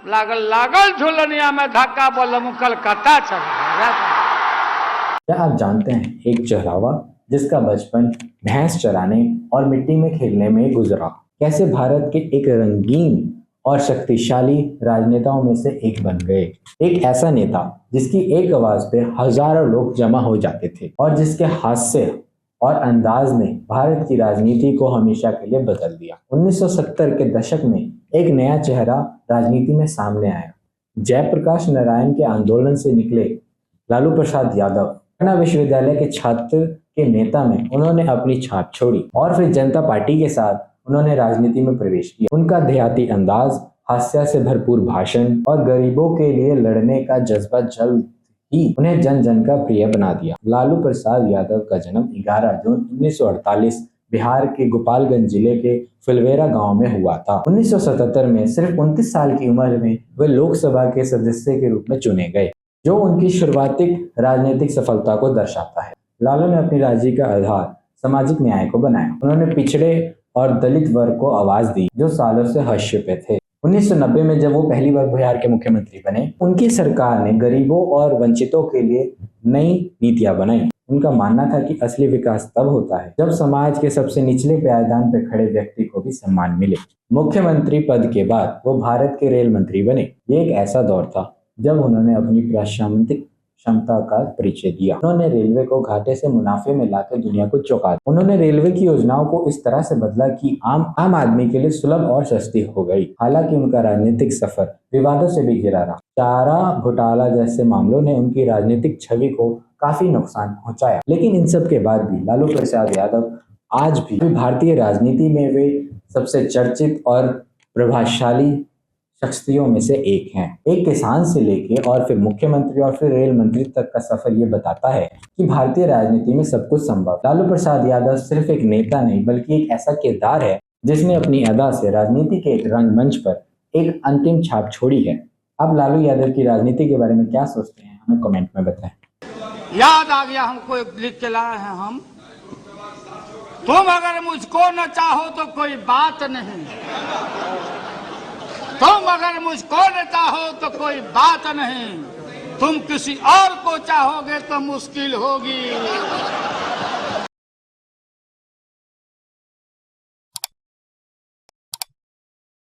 लागल लागल झुलनिया में धक्का बोल कलकत्ता चला। क्या आप जानते हैं एक चहरावा जिसका बचपन भैंस चराने और मिट्टी में खेलने में गुजरा कैसे भारत के एक रंगीन और शक्तिशाली राजनेताओं में से एक बन गए। एक ऐसा नेता जिसकी एक आवाज पे हजारों लोग जमा हो जाते थे और जिसके हास्य और अंदाज ने भारत की राजनीति को हमेशा के लिए बदल दिया। 1970 के दशक में एक नया चेहरा राजनीति में सामने आया। जयप्रकाश नारायण के आंदोलन से निकले लालू प्रसाद यादव पटना विश्वविद्यालय के छात्र के नेता में उन्होंने अपनी छाप छोड़ी और फिर जनता पार्टी के साथ उन्होंने राजनीति में प्रवेश किया। उनका देहाती अंदाज, हास्य से भरपूर भाषण और गरीबों के लिए लड़ने का जज्बा जल्द ही उन्हें जन जन का प्रिय बना दिया। लालू प्रसाद यादव का जन्म 11 जून 1948 बिहार के गोपालगंज जिले के फिलवेरा गांव में हुआ था। 1977 में सिर्फ 29 साल की उम्र में वे लोकसभा के सदस्य के रूप में चुने गए, जो उनकी शुरुआती राजनीतिक सफलता को दर्शाता है। लालू ने अपनी राजनीति का आधार सामाजिक न्याय को बनाया। उन्होंने पिछड़े और दलित वर्ग को आवाज दी जो सालों से हाशिए पे थे। 1990 में जब वो पहली बार बिहार के मुख्यमंत्री बने, उनकी सरकार ने गरीबों और वंचितों के लिए नई नीतियां बनाई। उनका मानना था कि असली विकास तब होता है जब समाज के सबसे निचले पायदान पर खड़े व्यक्ति को भी सम्मान मिले। मुख्यमंत्री पद के बाद वो भारत के रेल मंत्री बने। ये एक ऐसा दौर था जब उन्होंने अपनी प्रशासनिक क्षमता का परिचय दिया। उन्होंने रेलवे को घाटे से मुनाफे में लाकर दुनिया को चौंका दिया। उन्होंने रेलवे की योजनाओं को इस तरह से बदला कि आम आदमी के लिए सुलभ और सस्ती हो गई। हालांकि उनका राजनीतिक सफर विवादों से भी घिरा रहा। चारा घोटाला जैसे मामलों ने उनकी राजनीतिक छवि को काफी नुकसान पहुंचाया, लेकिन इन सब के बाद भी लालू प्रसाद यादव आज भी भारतीय राजनीति में वे सबसे चर्चित और प्रभावशाली शख्सियों में से एक हैं। एक किसान से लेके और फिर मुख्यमंत्री और फिर रेल मंत्री तक का सफर ये बताता है कि भारतीय राजनीति में सब कुछ संभव। लालू प्रसाद यादव सिर्फ एक नेता नहीं बल्कि एक ऐसा किरदार है जिसने अपनी अदा से राजनीति के एक रंगमंच पर एक अंतिम छाप छोड़ी है। अब लालू यादव की राजनीति के बारे में क्या सोचते हैं हमें कमेंट में बताएं। याद आ गया हमको, एक लिख के लाए हैं हम। तुम अगर मुझको न चाहो तो कोई बात नहीं, तुम अगर मुझको न चाहो तो कोई बात नहीं, तुम किसी और को चाहोगे तो मुश्किल होगी।